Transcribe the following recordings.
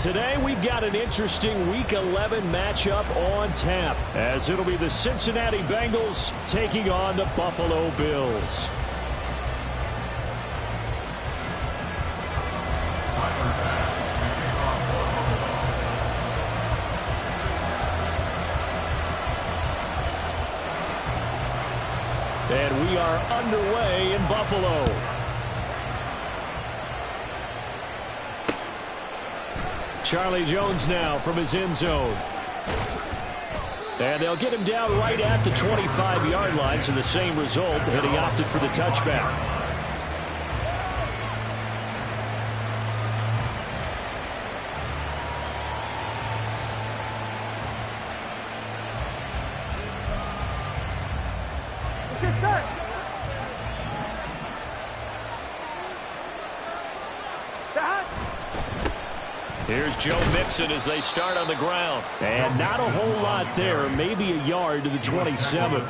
Today we've got an interesting Week 11 matchup on tap, as it'll be the Cincinnati Bengals taking on the Buffalo Bills. And we are underway in Buffalo. Charlie Jones now from his end zone. And they'll get him down right at the 25-yard line, so the same result, and he opted for the touchback. Here's Joe Mixon as they start on the ground. And not a whole lot there, maybe a yard to the 27.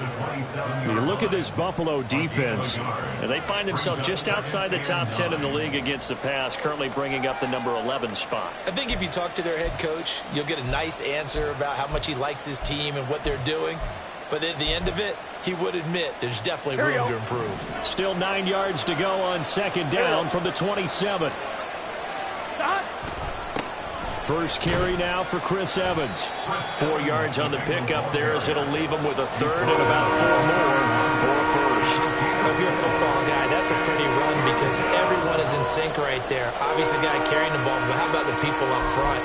You look at this Buffalo defense, and they find themselves just outside the top 10 in the league against the pass, currently bringing up the number 11 spot. I think if you talk to their head coach, you'll get a nice answer about how much he likes his team and what they're doing. But at the end of it, he would admit there's definitely room to improve. Still 9 yards to go on second down from the 27. First carry now for Chris Evans. 4 yards on the pickup there, as it'll leave him with a third and about 4 more for a first. If you're a football guy, that's a pretty run because everyone is in sync right there. Obviously, the guy carrying the ball, but how about the people up front?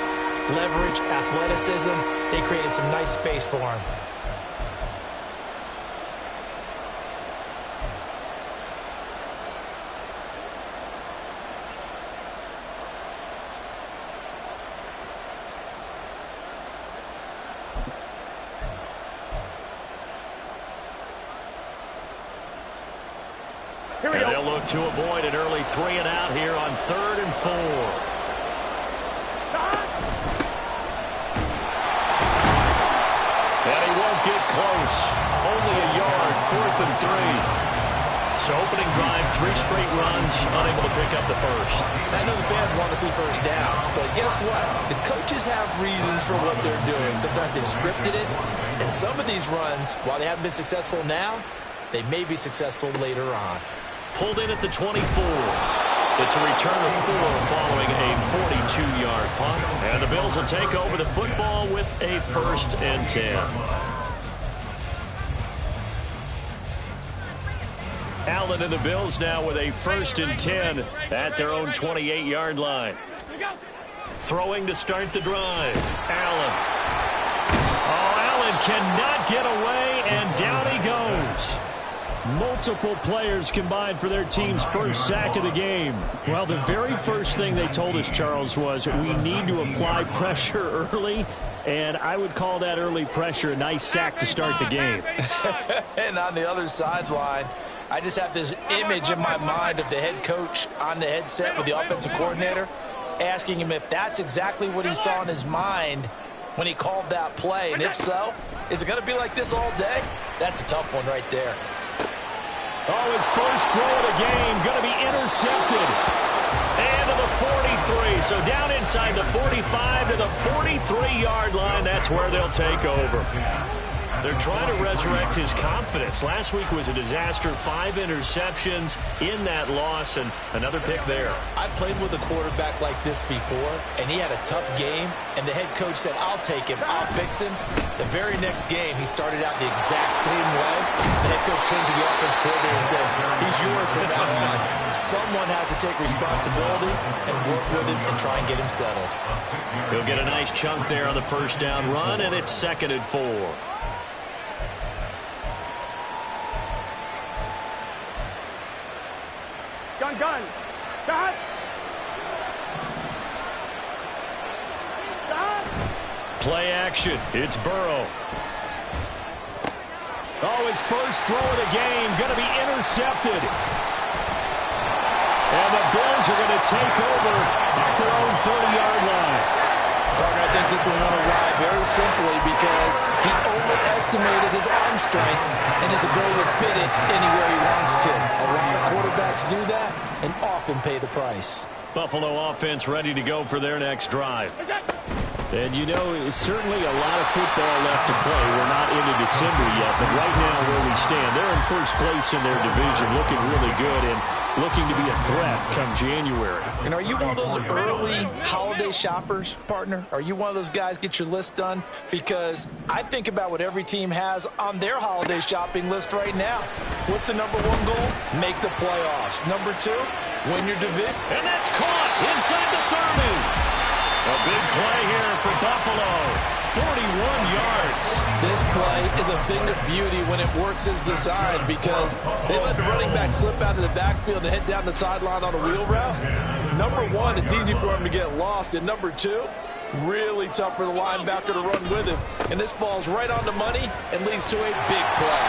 Leverage, athleticism, they created some nice space for him. And they'll look to avoid an early 3 and out here on 3rd and 4. And he won't get close. Only a yard, 4th and 3. So opening drive, 3 straight runs, unable to pick up the first. I know the fans want to see first downs, but guess what? The coaches have reasons for what they're doing. Sometimes they've scripted it, and some of these runs, while they haven't been successful now, they may be successful later on. Pulled in at the 24. It's a return of 4 following a 42-yard punt. And the Bills will take over the football with a 1st and 10. Allen and the Bills now with a 1st and 10 at their own 28-yard line. Throwing to start the drive. Allen. Oh, Allen cannot get away, and down he goes. Multiple players combined for their team's first sack of the game. Well, the very first thing they told us, Charles, was we need to apply pressure early, and I would call that early pressure a nice sack to start the game. And on the other sideline, I just have this image in my mind of the head coach on the headset with the offensive coordinator asking him if that's exactly what he saw in his mind when he called that play. And if so, is it going to be like this all day? That's a tough one right there. Oh, his first throw of the game going to be intercepted. And to the 43. So down inside the 45 to the 43-yard line. That's where they'll take over. They're trying to resurrect his confidence. Last week was a disaster. 5 interceptions in that loss, and another pick there. I've played with a quarterback like this before, and he had a tough game, and the head coach said, I'll take him, I'll fix him. The very next game, he started out the exact same way. The head coach turned to the offense coordinator and said, he's yours from now on. Someone has to take responsibility and work with him and try and get him settled. He'll get a nice chunk there on the first down run, and it's 2nd and 4. Gun. Stop. Play action. It's Burrow. Oh, his first throw of the game going to be intercepted. And the Bills are going to take over at their own 30-yard line. Parker, I think this will run awry very simply because he overestimated his arm strength and his ability to fit it anywhere he wants to. A lot of quarterbacks do that. and often pay the price. Buffalo offense ready to go for their next drive. And, you know, it's certainly a lot of football left to play. We're not into December yet, but right now where we stand, they're in first place in their division, looking really good and looking to be a threat come January. And are you one of those early holiday shoppers, partner? Are you one of those guys get your list done? Because I think about what every team has on their holiday shopping list right now. What's the number one goal? Make the playoffs. Number two, win your division. And that's caught inside the 30. A big play here for Buffalo. 41 yards. This play is a thing of beauty when it works as designed because they let the running back slip out of the backfield and head down the sideline on a wheel route. Number one, it's easy for him to get lost. And number two, really tough for the linebacker to run with him. And this ball's right on the money and leads to a big play.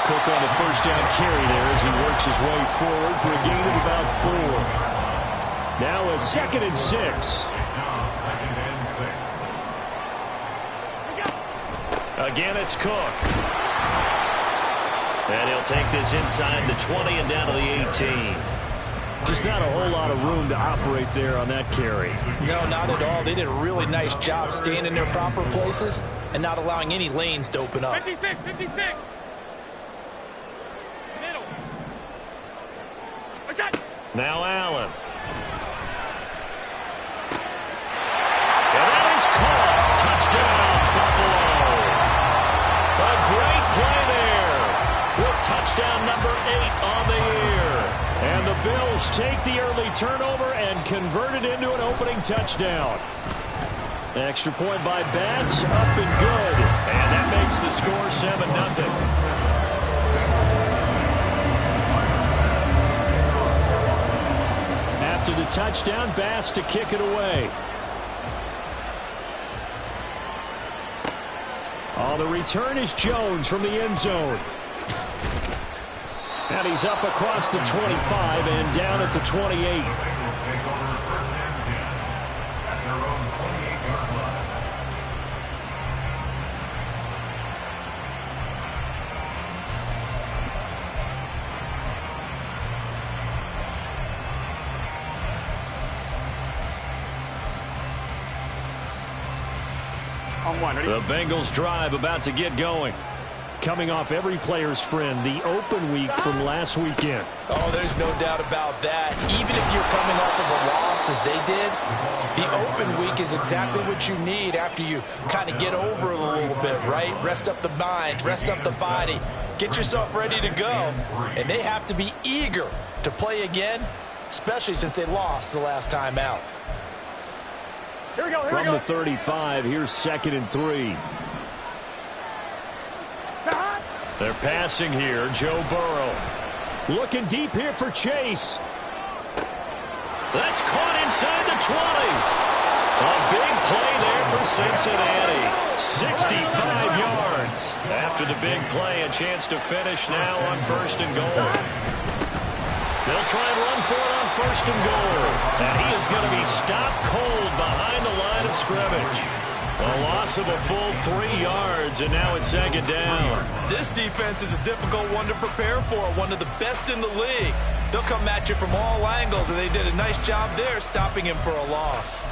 Cook on the first down carry there as he works his way forward for a gain of about 4. Now a 2nd and 6. Again, it's Cook. And he'll take this inside the 20 and down to the 18. Just not a whole lot of room to operate there on that carry. No, not at all. They did a really nice job staying in their proper places and not allowing any lanes to open up. 56, 56. Middle. Now Allen. And that is caught. Touchdown, Buffalo. A great play there with touchdown number 8 on the year. And the Bills take the early turnover and convert it into an opening touchdown. Extra point by Bass, up and good. And that makes the score 7-0. After the touchdown, Bass to kick it away. Oh, the return is Jones from the end zone. And he's up across the 25 and down at the 28. The Bengals drive about to get going. Coming off every player's friend, the open week from last weekend. Oh, there's no doubt about that. Even if you're coming off of a loss as they did, the open week is exactly what you need after you kind of get over it a little bit, right? Rest up the mind, rest up the body, get yourself ready to go. And they have to be eager to play again, especially since they lost the last time out. Here we go, From the 35, here's 2nd and 3. They're passing here. Joe Burrow. Looking deep here for Chase. That's caught inside the 20. A big play there for Cincinnati. 65 yards. After the big play, a chance to finish now on 1st and goal. They'll try and run for it on 1st and goal. And he is going to be stopped cold behind the line of scrimmage. A loss of a full 3 yards, and now it's 2nd down. This defense is a difficult one to prepare for, one of the best in the league. They'll come at you from all angles, and they did a nice job there stopping him for a loss.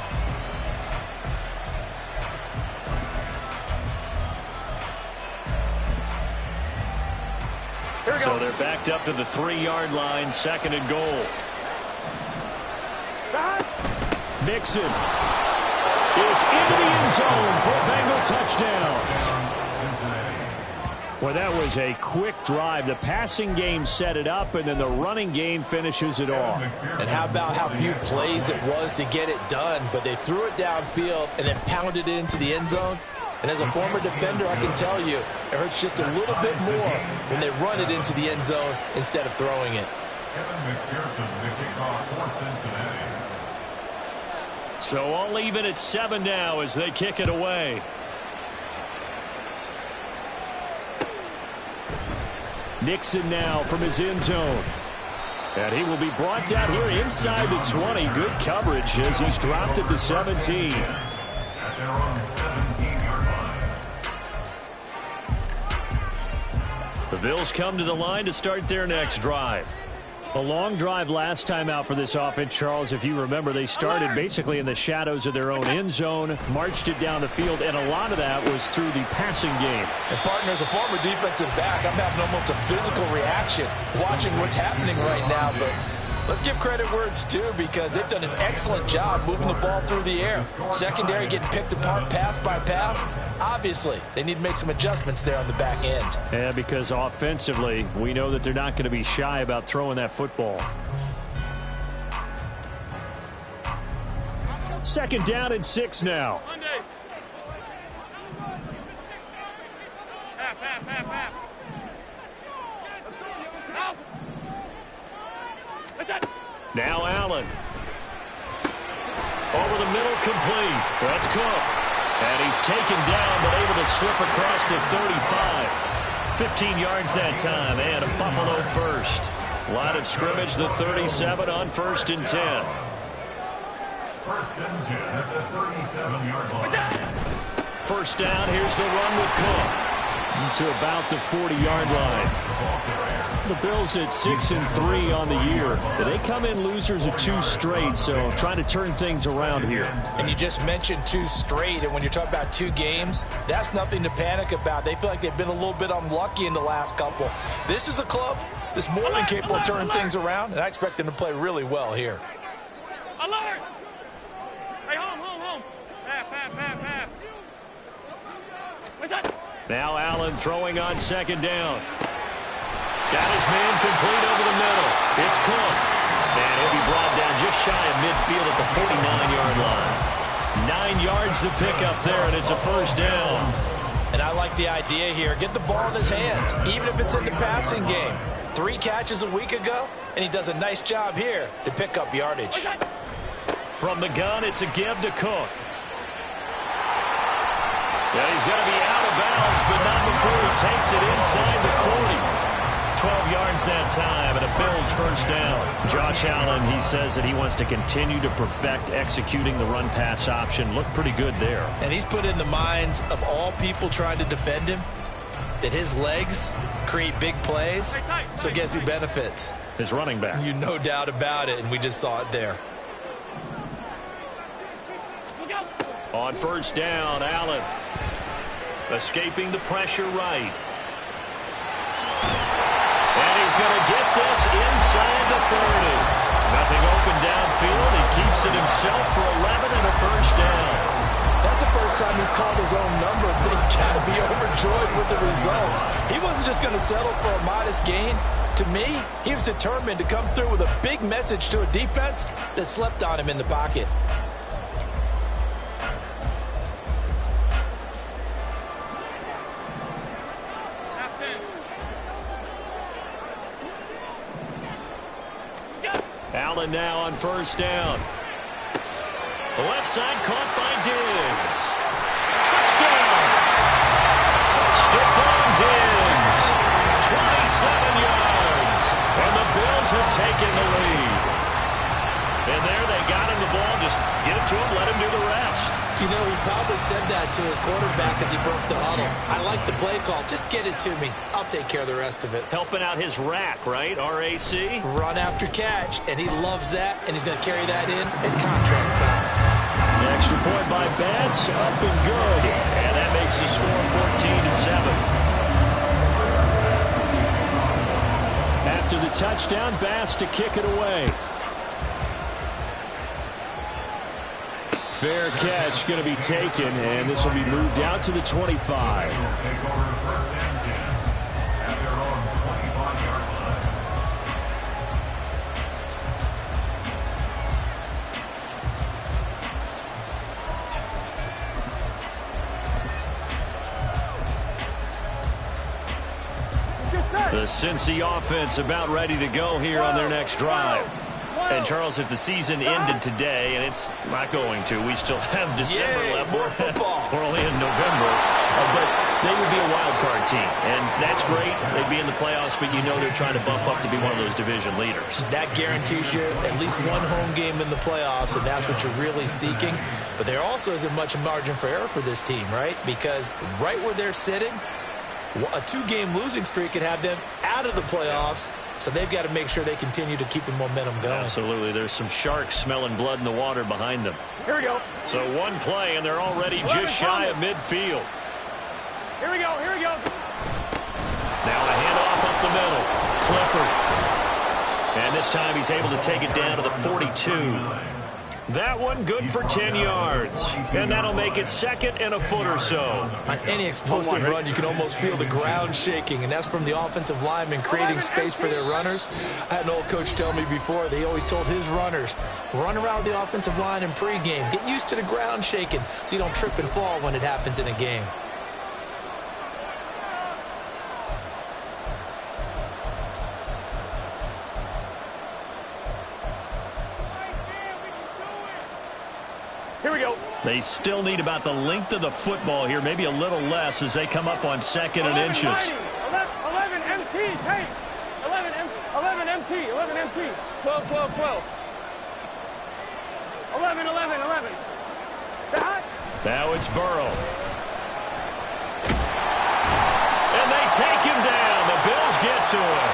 So they're backed up to the 3-yard line, 2nd and goal. Mixon is into the end zone for a Bengal touchdown. Well, that was a quick drive. The passing game set it up, and then the running game finishes it off. And how about how few plays it was to get it done, but they threw it downfield and then pounded it into the end zone. And as a former defender, I can tell you, it hurts just a little bit more when they run it into the end zone instead of throwing it. So all even at 7 now as they kick it away. Nixon now from his end zone. And he will be brought down here inside the 20. Good coverage as he's dropped at the 17. The Bills come to the line to start their next drive. A long drive last time out for this offense, Charles. If you remember, they started basically in the shadows of their own end zone, marched it down the field, and a lot of that was through the passing game. And, partner, as a former defensive back, I'm having almost a physical reaction watching what's happening right now. But let's give credit where it's due, because they've done an excellent job moving the ball through the air. Secondary getting picked apart pass by pass. Obviously, they need to make some adjustments there on the back end. Yeah, because offensively, we know that they're not going to be shy about throwing that football. Second down and 6 now. Now Allen. Over the middle, complete. That's Cook. And he's taken down, but able to slip across the 35. 15 yards that time, and a Buffalo first. Line of scrimmage, the 37 on 1st and 10. 1st and 10 at the 37-yard line. First down, here's the run with Cook. To about the 40-yard line. The Bills at 6-3 on the year. They come in losers of 2 straight, so trying to turn things around here. And you just mentioned 2 straight, and when you're talking about 2 games, that's nothing to panic about. They feel like they've been a little bit unlucky in the last couple. This is a club that's more than capable of turning things around, and I expect them to play really well here. Alert! Hey, home. Pass. What's that? Now Allen throwing on 2nd down. Got his man complete over the middle. It's Cook. And he'll be brought down just shy of midfield at the 49-yard line. 9 yards to pick up there, and it's a first down. And I like the idea here. Get the ball in his hands, even if it's in the passing game. 3 catches a week ago, and he does a nice job here to pick up yardage. From the gun, it's a give to Cook. Yeah, he's going to be out of bounds, but not before he takes it inside the 40. 12 yards that time, and a Bills first down. Josh Allen, he says that he wants to continue to perfect executing the run-pass option. Looked pretty good there. And he's put in the minds of all people trying to defend him that his legs create big plays. So guess who benefits? His running back. You no doubt about it, and we just saw it there. On first down, Allen escaping the pressure right. And he's going to get this inside the 30. Nothing open downfield. He keeps it himself for 11 and a first down. That's the first time he's called his own number, but he's got to be overjoyed with the results. He wasn't just going to settle for a modest gain. To me, he was determined to come through with a big message to a defense that slept on him in the pocket. Allen now on first down. The left side caught by Diggs. Touchdown! Stephon Diggs, 27 yards. And the Bills have taken the lead. And there they got him the ball. Just get it to him, let him do the rest. You know, he probably said that to his quarterback as he broke the huddle. I like the play call. Just get it to me. I'll take care of the rest of it. Helping out his rack, right? R-A-C? Run after catch, and he loves that, and he's going to carry that in at contract time. Extra point by Bass, up and good. And that makes the score 14-7. After the touchdown, Bass to kick it away. Fair catch going to be taken, and this will be moved out to the 25. The Cincy offense about ready to go here on their next drive. And, Charles, if the season ended today, and it's not going to, we still have December left. More football. We're only in November. But they would be a wild card team. And that's great. They'd be in the playoffs, but you know they're trying to bump up to be one of those division leaders. That guarantees you at least one home game in the playoffs, and that's what you're really seeking. But there also isn't much margin for error for this team, right? Because right where they're sitting, A 2-game losing streak could have them out of the playoffs, so they've got to make sure they continue to keep the momentum going. Absolutely. There's some sharks smelling blood in the water behind them. Here we go. So one play, and they're already just shy of midfield. Here we go. Here we go. Now a handoff up the middle. Clifford. And this time he's able to take it down to the 42. That one good for 10 yards. And that'll make it second and a foot or so. On any explosive run, you can almost feel the ground shaking, and that's from the offensive linemen creating space for their runners. I had an old coach tell me before, they always told his runners, run around the offensive line in pregame. Get used to the ground shaking so you don't trip and fall when it happens in a game. Here we go. They still need about the length of the football here, maybe a little less as they come up on second and inches. 11 MT, hey. 11 MT, 11 MT. 12, 12, 12. 11, 11, 11. Now it's Burrow. And they take him down. The Bills get to him.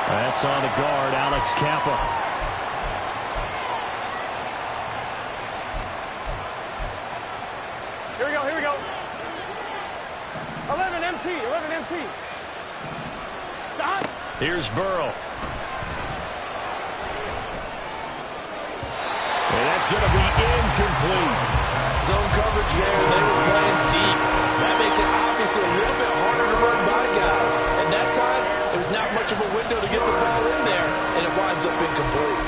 That's on the guard, Alex Kappa. Here we go, here we go. 11 MT, 11 MT. Stop. Here's Burrow. And that's going to be incomplete. Zone coverage there, and they were playing deep. That makes it obviously a little bit harder to run by guys. And that time, there's not much of a window to get the ball in there, and it winds up incomplete.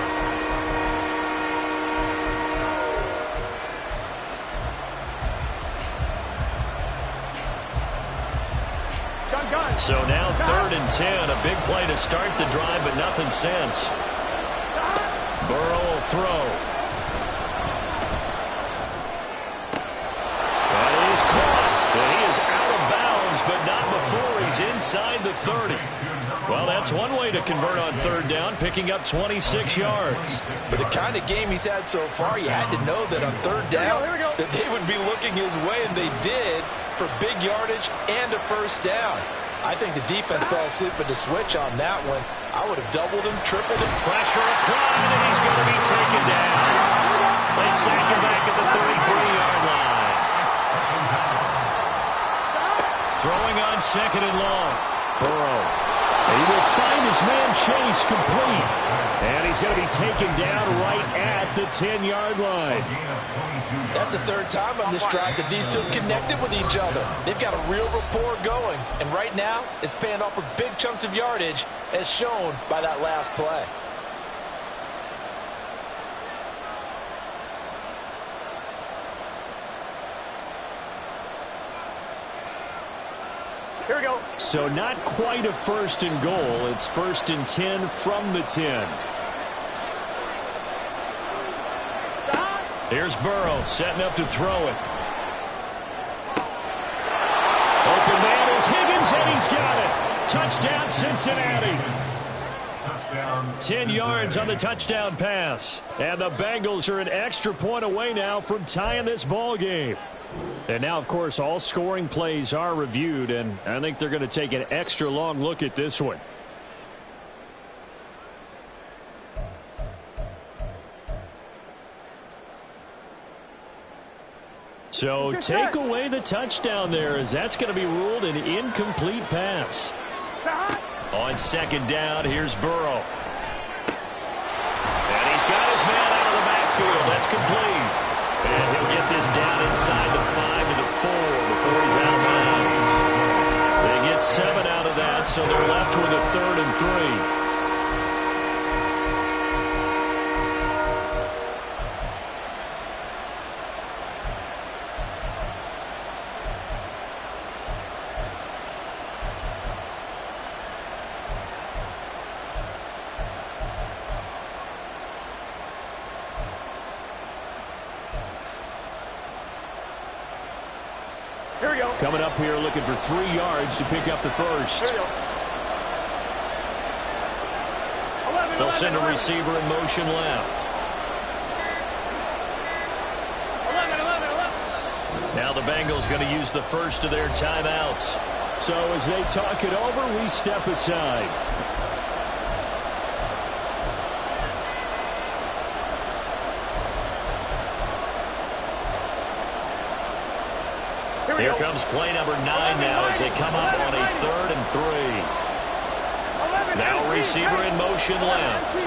So now 3rd and 10, a big play to start the drive, but nothing since. Burrow will throw. And he's caught. And he is out of bounds, but not before he's inside the 30. Well, that's one way to convert on 3rd down, picking up 26 yards. With the kind of game he's had so far, you had to know that on 3rd down that they would be looking his way, and they did, for big yardage and a 1st down. I think the defense fell asleep at the switch on that one. I would have doubled him, tripled him. Pressure applied, and he's going to be taken down. They sack him back at the 33-yard line. Throwing on 2nd and long. Burrow. He will find his man Chase complete. And he's going to be taken down right at the 10-yard line. That's the 3rd time on this drive that these two connected with each other. They've got a real rapport going. And right now, it's paying off with big chunks of yardage, as shown by that last play. Here we go. So not quite a 1st and goal. It's 1st and 10 from the 10. Here's Burrow setting up to throw it. Open man is Higgins, and he's got it. Touchdown, Cincinnati. 10 yards on the touchdown pass. And the Bengals are an extra point away now from tying this ball game. And now, of course, all scoring plays are reviewed, and I think they're going to take an extra long look at this one. So take away the touchdown there, as that's going to be ruled an incomplete pass. On 2nd down, here's Burrow. And he's got his man out of the backfield. That's complete. And he'll get this down inside the 5 to the 4 before he's out of bounds. They get 7 out of that, so they're left with a 3rd and 3. Here we go. Coming up here looking for 3 yards to pick up the 1st. Here we go. 11, They'll send a 11. receiver in motion left. 11, 11, 11. Now Now the Bengals going to use the first of their timeouts. So as they talk it over, we step aside. Here comes play number 9 now as they come up on a 3rd and 3. Now receiver in motion left.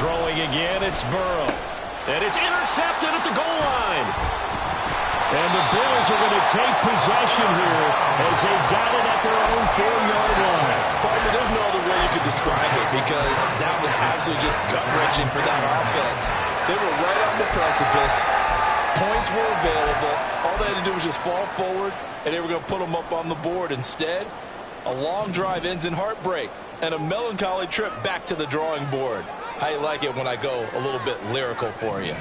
Throwing again, it's Burrow. And it's intercepted at the goal line. And the Bills are going to take possession here as they've got it at their own 4-yard line. Partner, there's no other way you could describe it because that was absolutely just gut-wrenching for that offense. They were right on the precipice. Points were available. All they had to do was just fall forward, and they were going to put them up on the board. Instead, a long drive ends in heartbreak and a melancholy trip back to the drawing board. How you like it when I go a little bit lyrical for you?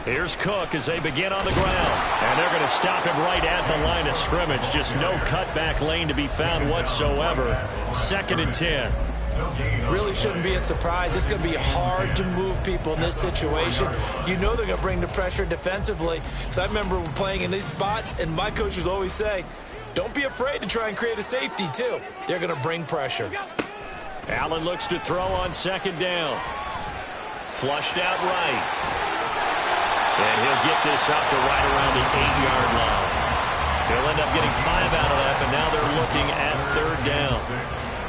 Here's Cook as they begin on the ground. And they're going to stop him right at the line of scrimmage. Just no cutback lane to be found whatsoever. 2nd and 10. Really shouldn't be a surprise. It's going to be hard to move people in this situation. You know they're going to bring the pressure defensively. Because I remember playing in these spots, and my coaches always say, don't be afraid to try and create a safety, too. They're going to bring pressure. Allen looks to throw on 2nd down. Flushed out right. And he'll get this up to right around the 8-yard line. He'll end up getting 5 out of that, but now they're looking at 3rd down.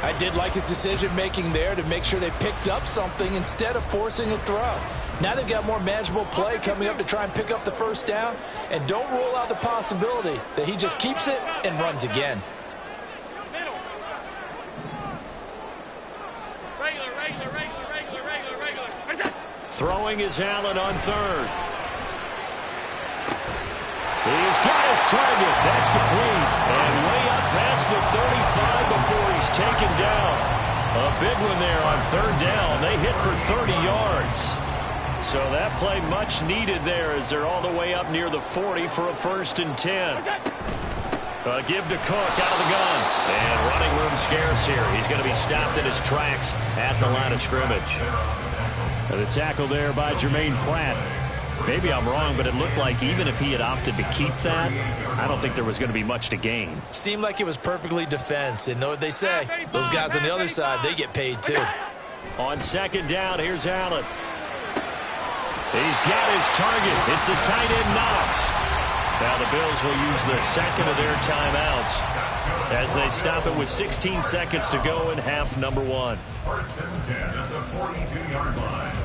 I did like his decision-making there to make sure they picked up something instead of forcing a throw. Now they've got more manageable play coming up to try and pick up the 1st down. And don't rule out the possibility that he just keeps it and runs again. Throwing is Allen on 3rd. He's got his target. That's complete. And way up past the 35 before he's taken down. A big one there on 3rd down. They hit for 30 yards. So that play much needed there as they're all the way up near the 40 for a 1st and 10. Give to Cook out of the gun. And running room scarce here. He's going to be stopped in his tracks at the line of scrimmage. The tackle there by Jermaine Pratt. Maybe I'm wrong, but it looked like even if he had opted to keep that, I don't think there was going to be much to gain. Seemed like it was perfectly defense. And know what they say? Those guys on the other side, they get paid too. On 2nd down, here's Allen. He's got his target. It's the tight end Knox. Now the Bills will use the 2nd of their timeouts as they stop it with 16 seconds to go in half number 1. 1st and 10 at the 42-yard line.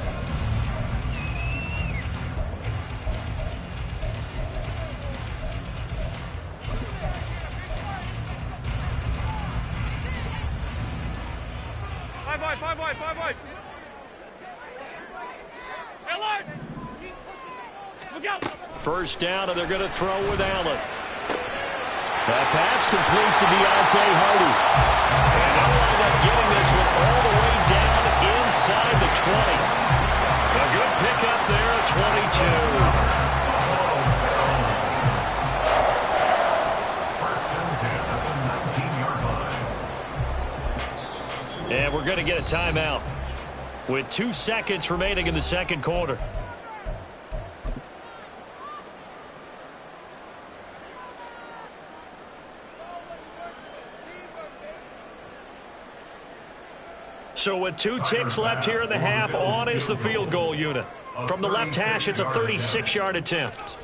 Five wide. Look out. 1st down, and they're going to throw with Allen. That pass complete to Deontay Hardy. And they'll wind up getting this one all the way down inside the 20. A good pickup there at 22. 1st and 10 at the 19-yard line. And we're going to get a timeout with 2 seconds remaining in the 2nd quarter. So with 2 ticks left here in the half, on is the field goal unit. From the left hash, it's a 36-yard attempt.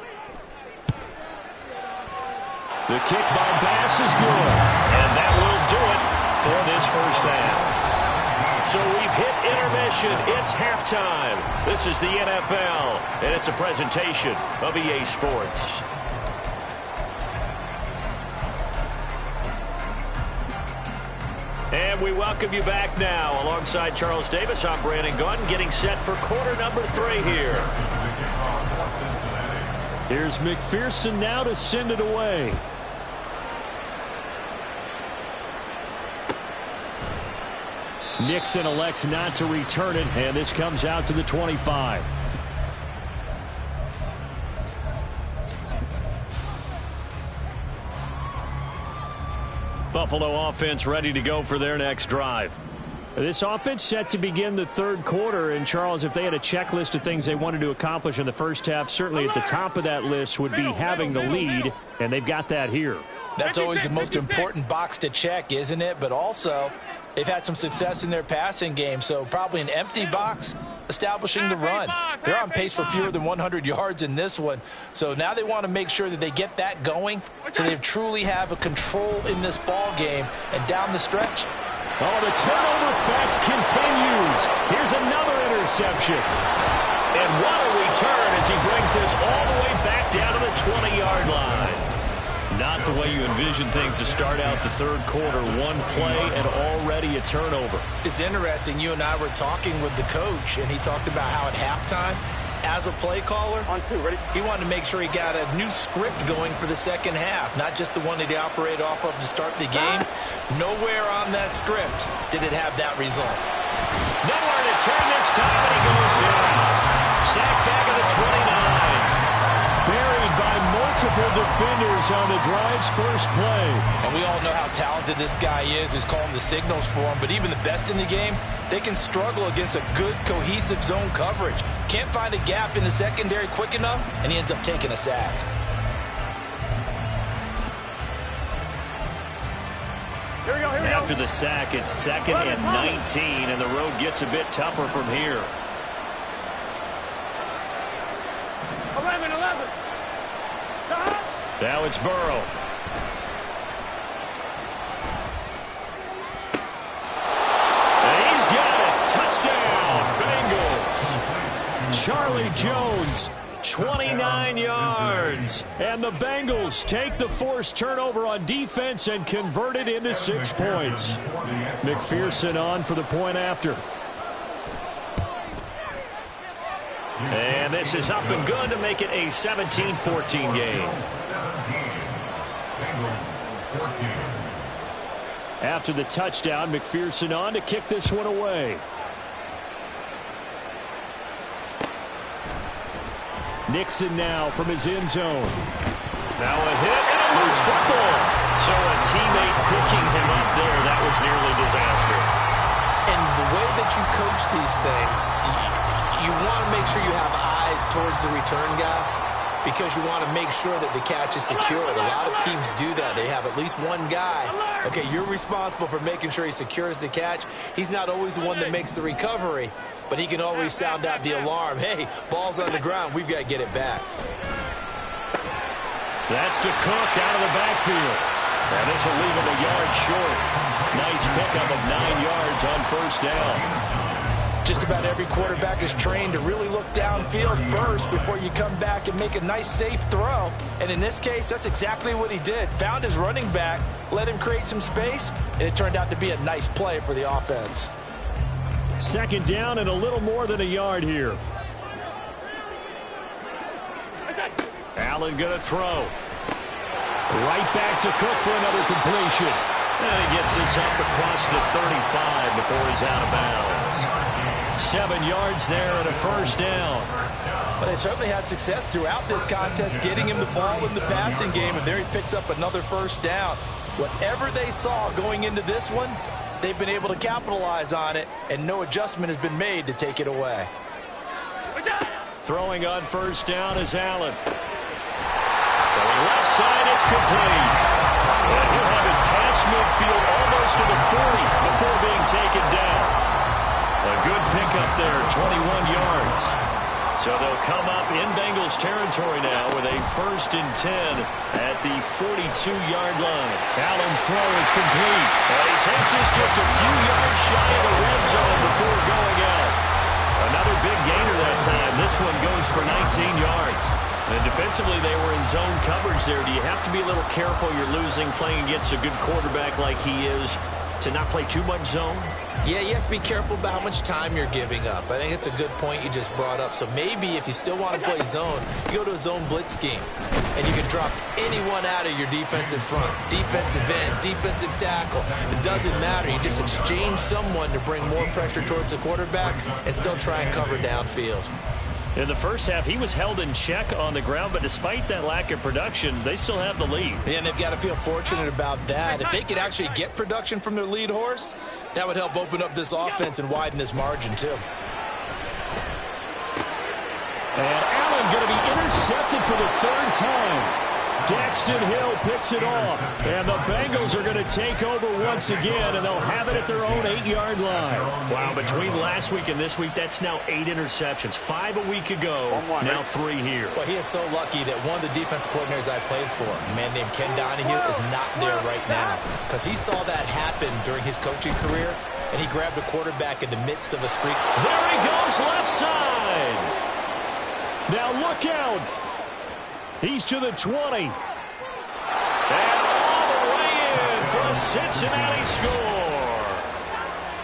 The kick by Bass is good. And that will do it for this 1st half. So we've hit intermission. It's halftime. This is the NFL, and it's a presentation of EA Sports. And we welcome you back now. Alongside Charles Davis, I'm Brandon Gunn, getting set for quarter number 3 here. Here's McPherson now to send it away. Nixon elects not to return it, and this comes out to the 25. Buffalo offense ready to go for their next drive. This offense set to begin the third quarter. And, Charles, if they had a checklist of things they wanted to accomplish in the first half, certainly at the top of that list would be having the lead, and they've got that here. That's always the most important box to check, isn't it? But also, they've had some success in their passing game, so probably an empty box establishing the run. They're on pace for fewer than 100 yards in this one. So now they want to make sure that they get that going so they truly have a control in this ball game. And down the stretch, oh, the turnover fest continues. Here's another interception. And what a return as he brings this all the way back down to the 20-yard line. Not the way you envision things to start out the third quarter. One play and already a turnover. It's interesting. You and I were talking with the coach, and he talked about how at halftime, as a play caller, On two, ready? he wanted to make sure he got a new script going for the second half, not just the one that he operated off of to start the game. Nowhere on that script did it have that result. Nowhere to turn this time, and he goes down. Sacked back at the 29. Buried by multiple defenders on the drive's first play. And we all know how talented this guy is who's calling the signals for him, but even the best in the game, they can struggle against a good, cohesive zone coverage. Can't find a gap in the secondary quick enough, and he ends up taking a sack. Here we go, here we After go. the sack, it's 2nd and 19, and the road gets a bit tougher from here. 11. Now it's Burrow. And he's got it. Touchdown, Bengals. Charlie Jones, 29 yards. and the Bengals take the forced turnover on defense and convert it into 6 points. McPherson on for the point after. And this is up and good to make it a 17-14 game. After the touchdown, McPherson on to kick this one away. Nixon now from his end zone. Now a hit and a loose football. So a teammate picking him up there, that was nearly disaster. And the way that you coach these things, you want to make sure you have eyes towards the return guy because you want to make sure that the catch is secured. A lot of teams do that. They have at least one guy. Okay, you're responsible for making sure he secures the catch. He's not always the one that makes the recovery, but he can always sound out the alarm. Hey, ball's on the ground. We've got to get it back. That's to Cook out of the backfield. And this will leave him a yard short. Nice pickup of 9 yards on first down. Just about every quarterback is trained to really look downfield first before you come back and make a nice, safe throw. And in this case, that's exactly what he did. Found his running back, let him create some space, and it turned out to be a nice play for the offense. 2nd down and a little more than a yard here. Allen going to throw. Right back to Cook for another completion. And he gets this up across the 35 before he's out of bounds. 7 yards there and a first down. But they certainly had success throughout this contest, getting him the ball in the passing game, and there he picks up another first down. Whatever they saw going into this one, they've been able to capitalize on it, and no adjustment has been made to take it away. Throwing on first down is Allen. Throwing left side, it's complete. And he'll have it past midfield almost to the 40 before being taken down. A good pickup there, 21 yards. So they'll come up in Bengals territory now with a 1st and 10 at the 42-yard line. Allen's throw is complete. And he takes this just a few yards shy of the red zone before going out. Another big gainer that time. This one goes for 19 yards. And defensively, they were in zone coverage there. Do you have to be a little careful? You're losing, playing against a good quarterback like he is, to not play too much zone? Yeah, you have to be careful about how much time you're giving up. I think it's a good point you just brought up. So maybe if you still want to play zone, you go to a zone blitz scheme. And you can drop anyone out of your defensive front. Defensive end, defensive tackle. It doesn't matter. You just exchange someone to bring more pressure towards the quarterback and still try and cover downfield. In the first half, he was held in check on the ground, but despite that lack of production, they still have the lead. Yeah, and they've got to feel fortunate about that. If they could actually get production from their lead horse, that would help open up this offense and widen this margin, too. And Allen going to be intercepted for the third time. Daxton Hill picks it off. And the Bengals are going to take over once again, and they'll have it at their own 8-yard line. Wow, between last week and this week, that's now 8 interceptions. 5 a week ago, now 3 here. Well, he is so lucky that one of the defense coordinators I played for, a man named Ken Donahue, is not there right now. Because he saw that happen during his coaching career, and he grabbed the quarterback in the midst of a streak. There he goes, left side. Now look out. He's to the 20. And all the way in for a Cincinnati score.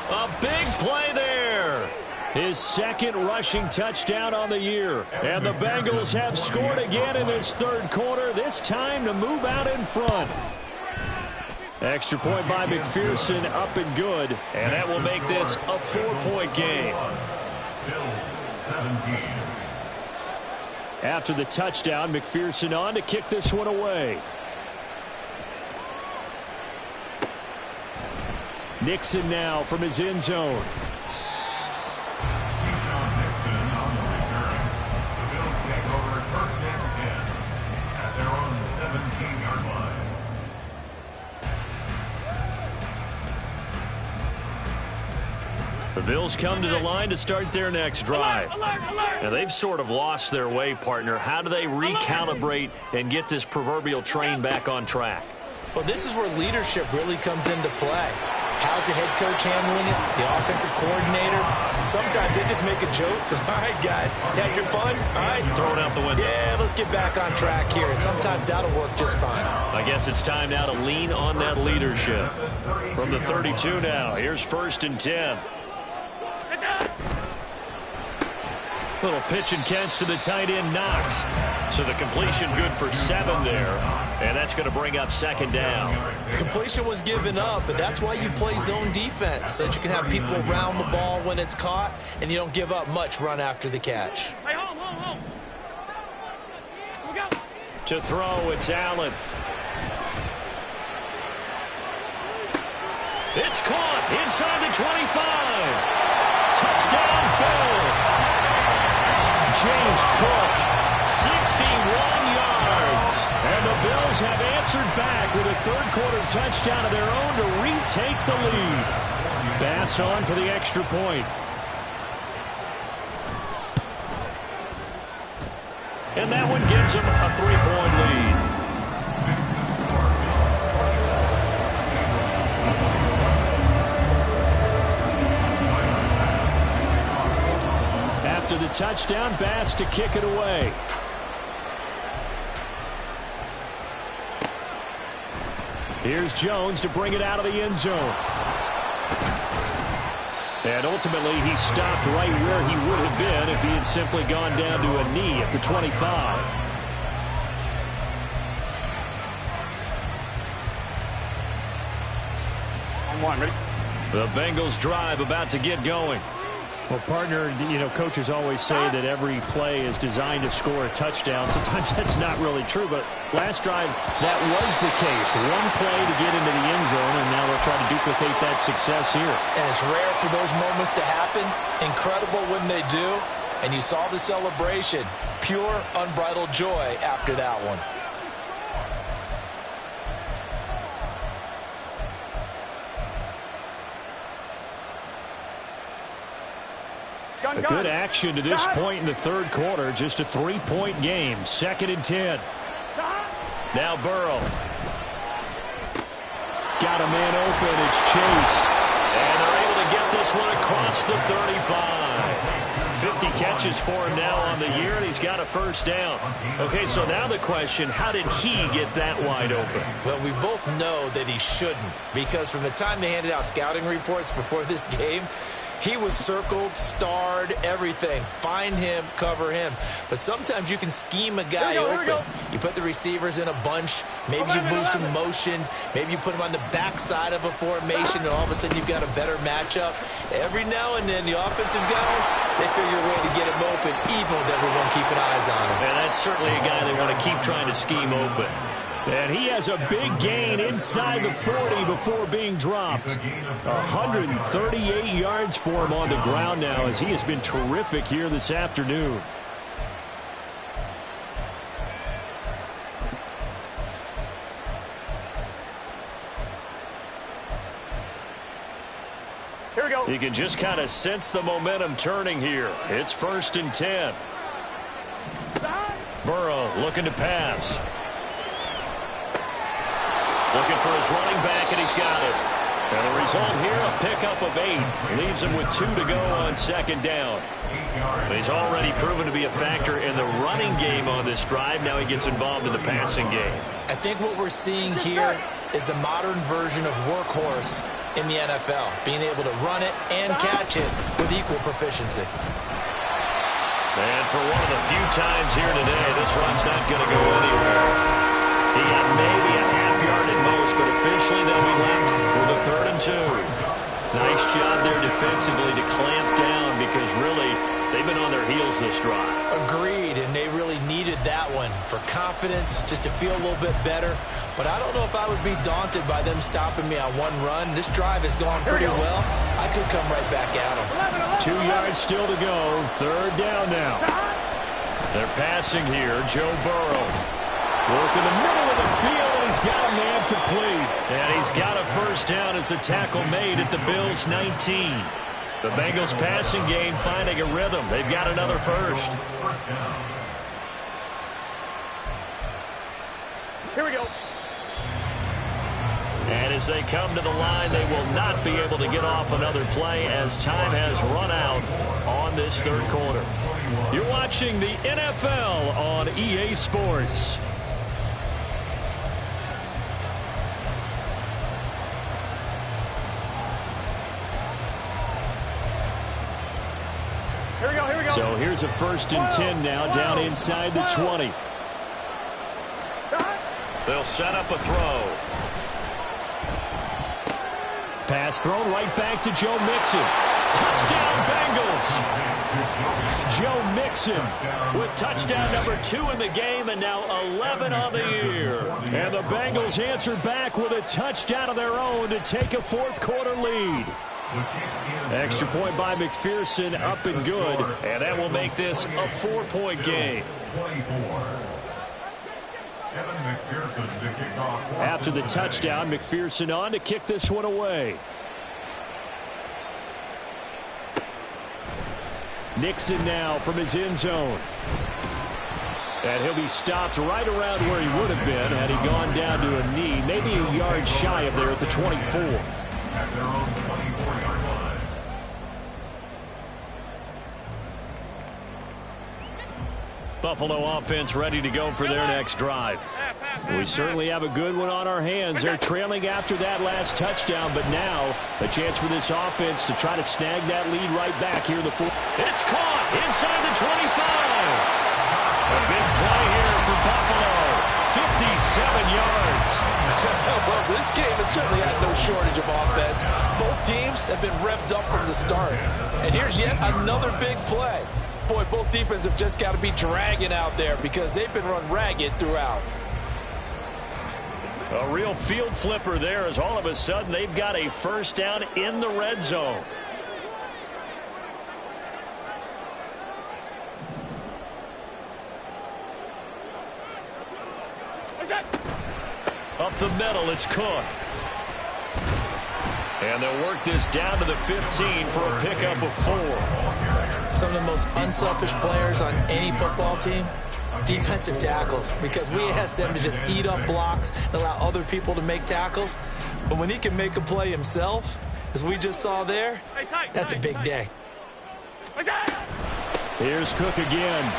A big play there. His second rushing touchdown on the year. And the Bengals have scored again in this third quarter, this time to move out in front. Extra point by McPherson, up and good. And that will make this a 4-point game. Bills 17. After the touchdown, McPherson on to kick this one away. Nixon now from his end zone. Nixon on the return. The Bills take over first and 10 at their own 17-yard line. The Bills come to the line to start their next drive. Alert, alert. Now, they've sort of lost their way, partner. How do they recalibrate and get this proverbial train back on track? Well, this is where leadership really comes into play. How's the head coach handling it? The offensive coordinator? Sometimes they just make a joke. All right, guys, had your fun? All right. Throw it out the window. Yeah, let's get back on track here. And sometimes that'll work just fine. I guess it's time now to lean on that leadership. From the 32 now, here's first and 10. Little pitch and catch to the tight end, Knox. So the completion good for 7 there. And that's going to bring up second down. Completion was given up, but that's why you play zone defense, so that you can have people around the ball when it's caught, and you don't give up much run after the catch. Hey, home. Here we go. To throw, it's Allen. It's caught inside the 25. Touchdown, Bills. James Cook, 61 yards. And the Bills have answered back with a third-quarter touchdown of their own to retake the lead. Bass on for the extra point. And that one gives them a 3-point lead. After the touchdown, Bass to kick it away. Here's Jones to bring it out of the end zone. And ultimately, he stopped right where he would have been if he had simply gone down to a knee at the 25. On one, ready? The Bengals drive about to get going. Well, partner, you know, coaches always say that every play is designed to score a touchdown. Sometimes that's not really true, but last drive, that was the case. One play to get into the end zone, and now they'll try to duplicate that success here. And it's rare for those moments to happen. Incredible when they do. And you saw the celebration. Pure, unbridled joy after that one. A good action to this point in the third quarter. Just a 3-point game. Second and 10. Now Burrow. Got a man open. It's Chase. And they're able to get this one across the 35. 50 catches for him now on the year, and he's got a first down. Okay, so now the question, how did he get that wide open? Well, we both know that he shouldn't, because from the time they handed out scouting reports before this game, He was circled, starred, everything. Find him, cover him. But sometimes you can scheme a guy open. You put the receivers in a bunch. Maybe you move some motion. Maybe you put them on the backside of a formation, and all of a sudden you've got a better matchup. Every now and then, the offensive guys, they figure a way to get him open, even with everyone keeping eyes on him. And that's certainly a guy they want to keep trying to scheme open. And he has a big gain inside the 40 before being dropped. 138 yards for him on the ground now, as he has been terrific here this afternoon. Here we go. You can just kind of sense the momentum turning here. It's 1st and 10. Burrow looking to pass. Looking for his running back, and he's got it. And the result here, a pickup of 8. Leaves him with 2 to go on 2nd down. He's already proven to be a factor in the running game on this drive. Now he gets involved in the passing game. I think what we're seeing here is the modern version of workhorse in the NFL, being able to run it and catch it with equal proficiency. And for one of the few times here today, this run's not going to go anywhere. He got maybe a half yard at most, but officially they'll be left with a 3rd and 2. Nice job there defensively to clamp down, because really they've been on their heels this drive. Agreed, and they really needed that one for confidence, just to feel a little bit better. But I don't know if I would be daunted by them stopping me on one run. This drive has gone pretty well. I could come right back at them. 2 yards still to go. 3rd down now. They're passing here. Joe Burrow. Work in the middle of the field, and he's got a man complete. And he's got a 1st down as the tackle made at the Bills' 19. The Bengals passing game finding a rhythm. They've got another 1st. Here we go. And as they come to the line, they will not be able to get off another play as time has run out on this 3rd quarter. You're watching the NFL on EA Sports. Here we go. Here we go. So here's a 1st and 10 now, down inside the 20. They'll set up a throw. Pass thrown right back to Joe Mixon. Touchdown, Bengals. Joe Mixon With touchdown number 2 in the game, and now 11 on the year. And the Bengals answer back with a touchdown of their own to take a 4th quarter lead. Extra point by McPherson, up and good. And that will make this a 4-point game. After the touchdown, McPherson on to kick this one away. Nixon now from his end zone. And he'll be stopped right around where he would have been had he gone down to a knee, maybe a yard shy of there at the 24. At their own 24-yard line. Buffalo offense ready to go for their next drive. We certainly have a good one on our hands. They're trailing after that last touchdown, but now a chance for this offense to try to snag that lead right back here in the 4th. It's caught inside the 25. A big play here for Buffalo. 57 yards. Well, this game has certainly had no shortage of offense. Both teams have been revved up from the start. And here's yet another big play. Boy, both defenses have just got to be dragging out there because they've been run ragged throughout. A real field flipper there, as all of a sudden they've got a 1st down in the red zone. Up the middle, it's Cook. And they'll work this down to the 15 for a pickup of 4. Some of the most unselfish players on any football team, defensive tackles, because we ask them to just eat up blocks and allow other people to make tackles. But when he can make a play himself, as we just saw there, that's a big day. Here's Cook again.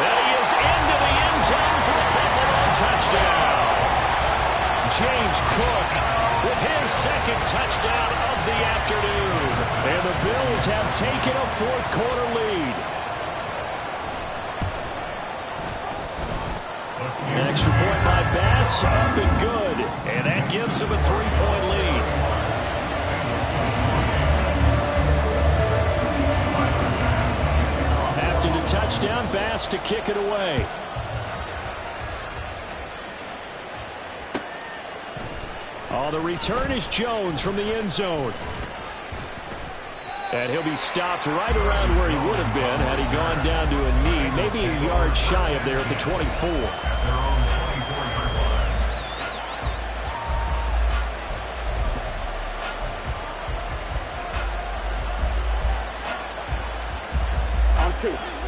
And he is into the end zone for a Buffalo touchdown. James Cook with his second touchdown of the afternoon. And the Bills have taken a fourth-quarter lead. An extra point by Bass, up and good. And that gives him a 3-point lead. After the touchdown, Bass to kick it away. Oh, the return is Jones from the end zone. And he'll be stopped right around where he would have been had he gone down to a knee, maybe a yard shy of there at the 24.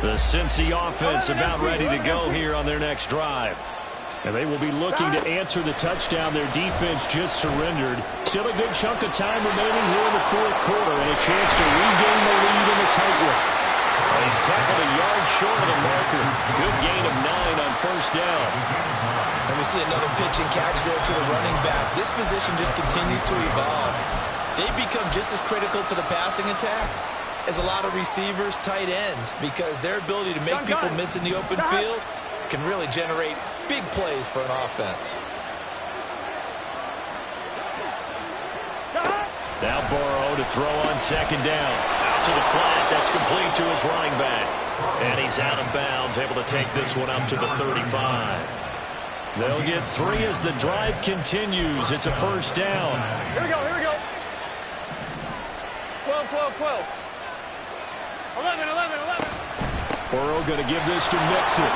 The Cincy offense about ready to go here on their next drive. And they will be looking to answer the touchdown their defense just surrendered. Still a good chunk of time remaining here in the fourth quarter and a chance to regain the lead in the tight one. He's tackled a yard short of the marker. Good gain of 9 on first down. And we see another pitch and catch there to the running back. This position just continues to evolve. They've become just as critical to the passing attack as a lot of receivers, tight ends, because their ability to make people miss in the open field can really generate big plays for an offense. Now Burrow to throw on second down. Out to the flat. That's complete to his running back. And he's out of bounds, able to take this one up to the 35. They'll get 3 as the drive continues. It's a first down. Here we go, here we go. 12, 12, 12. 11, 11, 11. Burrow going to give this to Mixon.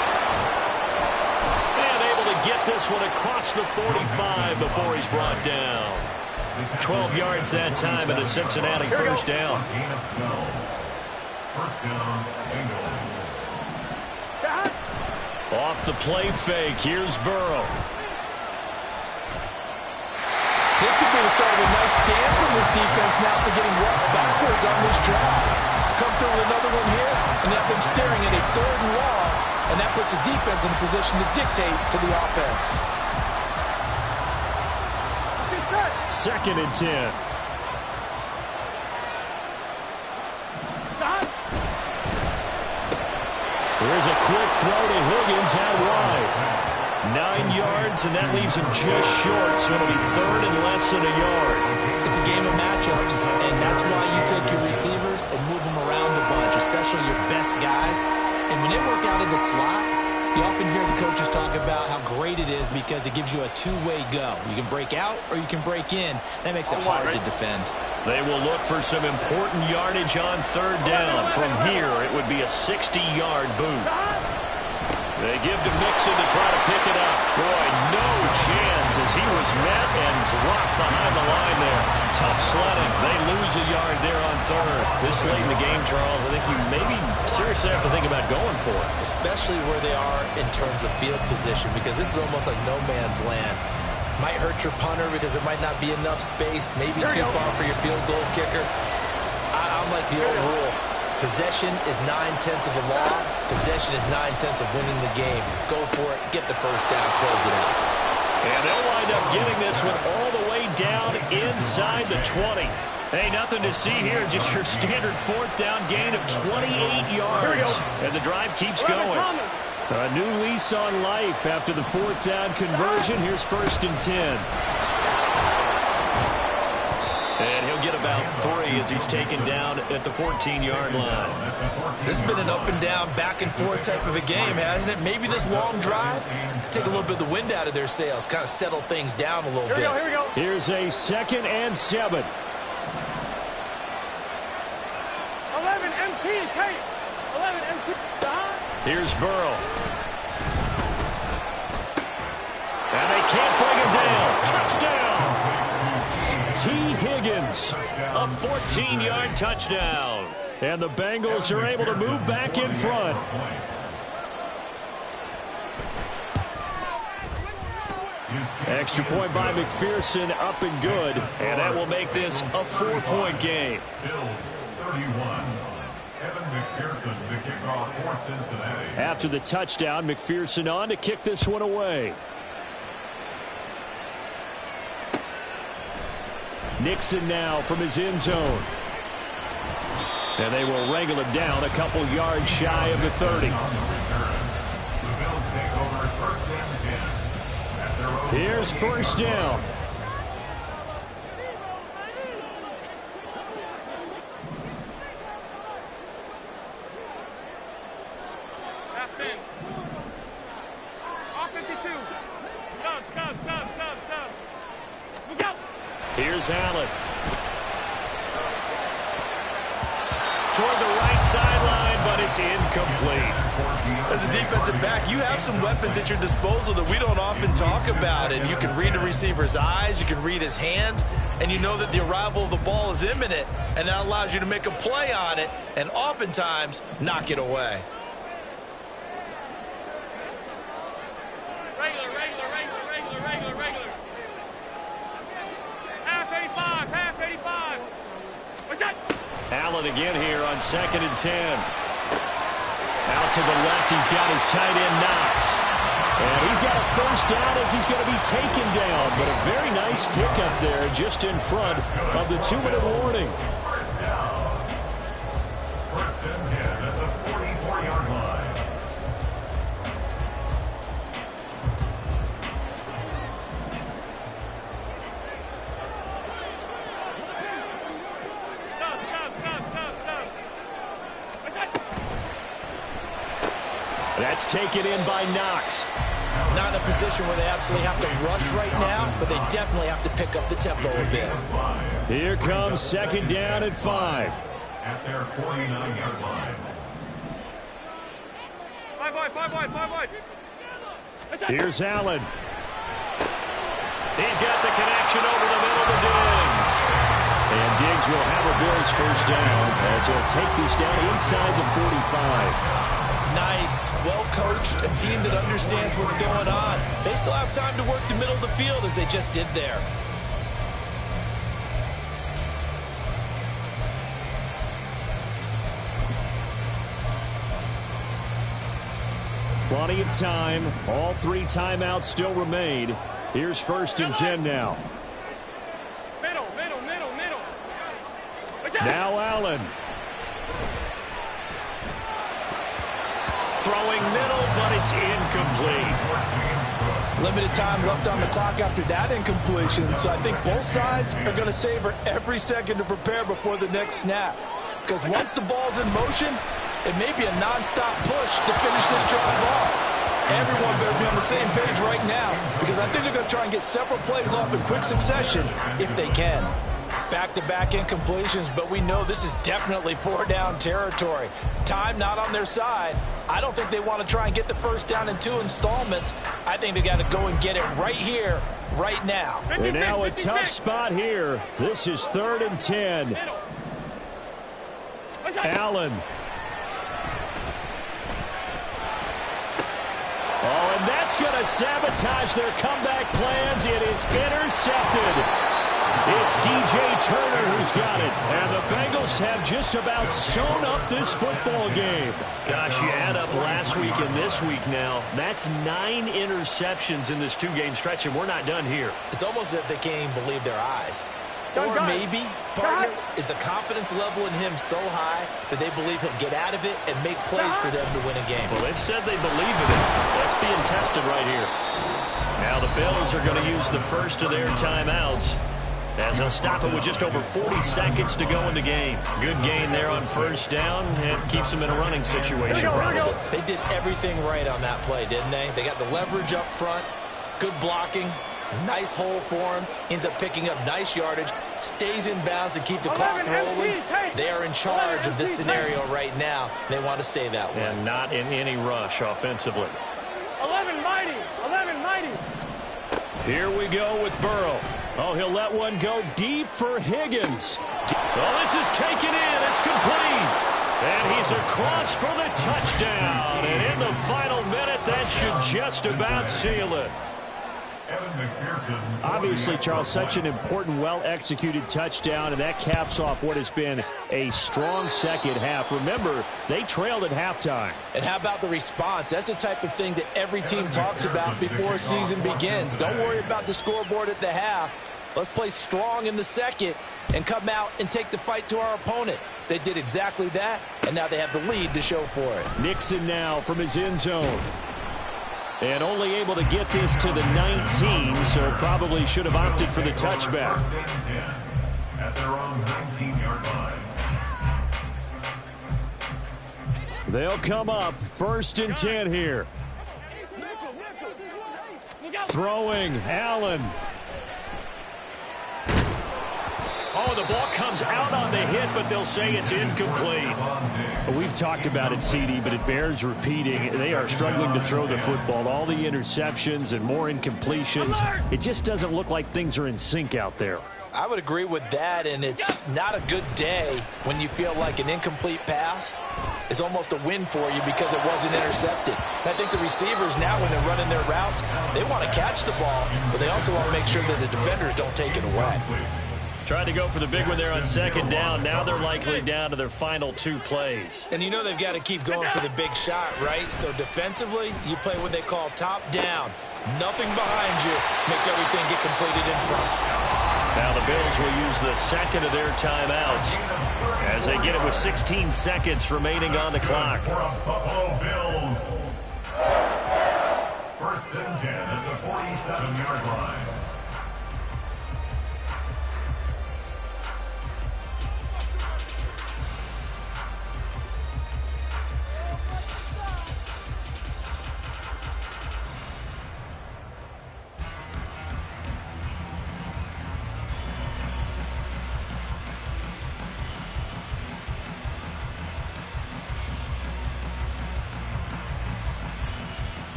And able to get this one across the 45 before he's brought down. 12 yards that time and a Cincinnati first down. First down, Bengals. Off the play fake, here's Burrow. This could be the start of a nice scan from this defense now after getting walked backwards on this drive. Come through with another one here, and you have them staring at a 3rd and long, and that puts the defense in a position to dictate to the offense. 2nd and 10. Here's a quick throw to Higgins out wide. 9 yards, and that leaves him just short, so it'll be 3rd and less than a yard. It's a game of matchups, and that's why you take your receivers and move them around a bunch, especially your best guys. And when they work out in the slot, you often hear the coaches talk about how great it is because it gives you a two-way go. You can break out or you can break in. That makes it hard to defend. They will look for some important yardage on 3rd down. From here, it would be a 60-yard boot. They give to Mixon to try to pick it up. Boy, no chance as he was met and dropped behind the line there. Tough sledding. They lose a yard there on 3rd. This late in the game, Charles, I think you maybe seriously have to think about going for it. Especially where they are in terms of field position, because this is almost like no man's land. Might hurt your punter because there might not be enough space, maybe too far for your field goal kicker. I'm like the old rule. Possession is 9/10 of the law. Possession is 9/10 of winning the game. Go for it. Get the first down. Close it out. And they'll wind up getting this one all the way down inside the 20. Hey, nothing to see here. Just your standard 4th down gain of 28 yards. And the drive keeps going. A new lease on life after the 4th down conversion. Here's 1st and 10. And he'll get about 3 as he's taken down at the 14-yard line. This has been an up-and-down, back-and-forth type of a game, hasn't it? Maybe this long drive, take a little bit of the wind out of their sails, kind of settle things down a little bit. Here we go. Here's a 2nd and 7. 11 MT, Kate. 11 MT. Here's Burrow. And they can't bring him down. Touchdown. T. Higgins, a 14-yard touchdown. And the Bengals are able to move back in front. Extra point by McPherson, up and good. And that will make this a 4-point game. Bills 31. Evan McPherson, the kickoff for Cincinnati. After the touchdown, McPherson on to kick this one away. Nixon now from his end zone. And they will wrangle him down a couple yards shy of the 30. Here's first down. Here's Allen. Toward the right sideline, but it's incomplete. As a defensive back, you have some weapons at your disposal that we don't often talk about. And you can read the receiver's eyes, you can read his hands, and you know that the arrival of the ball is imminent, and that allows you to make a play on it and oftentimes knock it away. Regular. Half 85. What's that? Allen again here on 2nd and 10. Out to the left, he's got his tight end Knox. And he's got a first down as he's going to be taken down. But a very nice pickup there just in front of the 2-minute warning. First down. First and 10 at the 44-yard line. That's taken in by Knox. Not in a position where they absolutely have to rush right now, but they definitely have to pick up the tempo a bit. Here comes 2nd down and 5. At their 49-yard line. 5 wide. Here's Allen. He's got the connection over the middle to Diggs. And Diggs will have a Bills first down as he'll take this down inside the 45. Nice, well-coached, a team that understands what's going on. They still have time to work the middle of the field as they just did there. Plenty of time. All 3 timeouts still remain. Here's 1st and 10 now. Middle. Now Allen. Throwing middle, but it's incomplete. Limited time left on the clock after that incompletion, so I think both sides are going to savor every second to prepare before the next snap. Because once the ball's in motion, it may be a nonstop push to finish this drive off. Everyone better be on the same page right now, because I think they're going to try and get several plays off in quick succession if they can. Back-to-back incompletions, but we know this is definitely 4-down territory. Time not on their side. I don't think they want to try and get the first down in 2 installments. I think they got to go and get it right here, right now. And now a tough spot here. This is 3rd and 10. Allen. Oh, and that's going to sabotage their comeback plans. It is intercepted. It's DJ Turner who's got it. And the Bengals have just about sewn up this football game. Gosh, you add up last week and this week now. That's 9 interceptions in this 2-game stretch, and we're not done here. It's almost as if they can't even believe their eyes. Or maybe, partner, is the confidence level in him so high that they believe he'll get out of it and make plays for them to win a game. Well, they've said they believe in it. That's being tested right here. Now the Bills are going to use the first of their timeouts, as they'll stop it with just over 40 seconds to go in the game. Good gain there on first down, and keeps them in a running situation probably. They did everything right on that play, didn't they? They got the leverage up front, good blocking, nice hole for him, ends up picking up nice yardage, stays in bounds to keep the clock rolling. They are in charge of this scenario right now. They want to stay that way. And not in any rush offensively. 11 mighty. Here we go with Burrow. Oh, he'll let one go deep for Higgins. Oh, this is taken in. It's complete. And he's across for the touchdown. And in the final minute, that should just about seal it. Obviously, Charles, such an important, well-executed touchdown, and that caps off what has been a strong second half. Remember, they trailed at halftime. And how about the response? That's the type of thing that every team talks about before a season begins. Don't worry about the scoreboard at the half. Let's play strong in the second and come out and take the fight to our opponent. They did exactly that, and now they have the lead to show for it. Nixon now from his end zone. And only able to get this to the 19, so probably should have opted for the touchback. At their own 19-yard line. They'll come up 1st and 10 here. Throwing, Allen. Oh, the ball comes out on the hit, but they'll say it's incomplete. We've talked about it, CD, but it bears repeating. They are struggling to throw the football. All the interceptions and more incompletions. It just doesn't look like things are in sync out there. I would agree with that, and it's not a good day when you feel like an incomplete pass is almost a win for you because it wasn't intercepted. And I think the receivers now, when they're running their routes, they want to catch the ball, but they also want to make sure that the defenders don't take it away. Tried to go for the big one there on 2nd down. Now they're likely down to their final 2 plays. And you know they've got to keep going for the big shot, right? So defensively, you play what they call top down. Nothing behind you. Make everything get completed in front. Now the Bills will use the second of their timeouts as they get it with 16 seconds remaining on the clock. Buffalo Bills. 1st and 10 at the 47-yard line.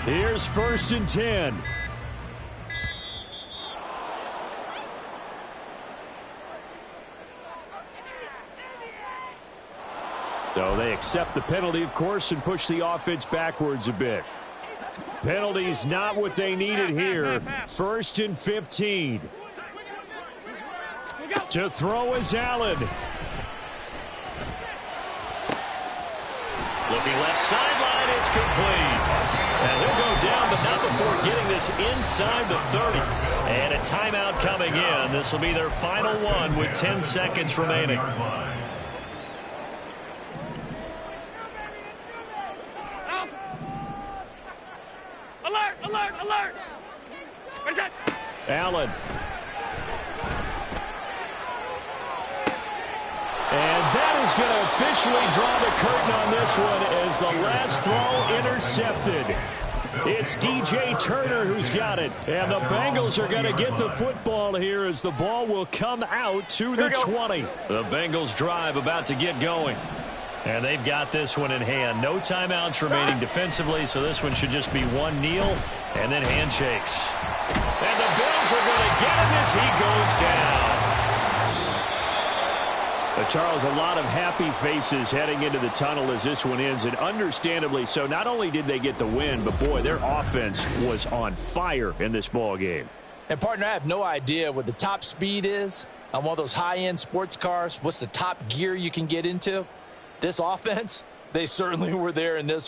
Here's 1st and 10. So they accept the penalty, of course, and push the offense backwards a bit. Penalty's not what they needed here. 1st and 15. To throw is Allen. Looking left sideline, it's complete. And he'll go down, but not before getting this inside the 30. And a timeout coming in. This will be their final one with 10 seconds remaining. Alert, alert, alert. What is that? Allen. And that is going to officially draw the curtain on this one as the last throw intercepted. It's DJ Turner who's got it. And the Bengals are going to get the football here as the ball will come out to the 20. The Bengals drive about to get going. And they've got this one in hand. No timeouts remaining defensively, so this one should just be one kneel and then handshakes. And the Bills are going to get him as he goes down. Charles, a lot of happy faces heading into the tunnel as this one ends, and understandably so. Not only did they get the win, but boy, their offense was on fire in this ball game. And partner, I have no idea what the top speed is on one of those high-end sports cars. What's the top gear you can get into? This offense, they certainly were there in this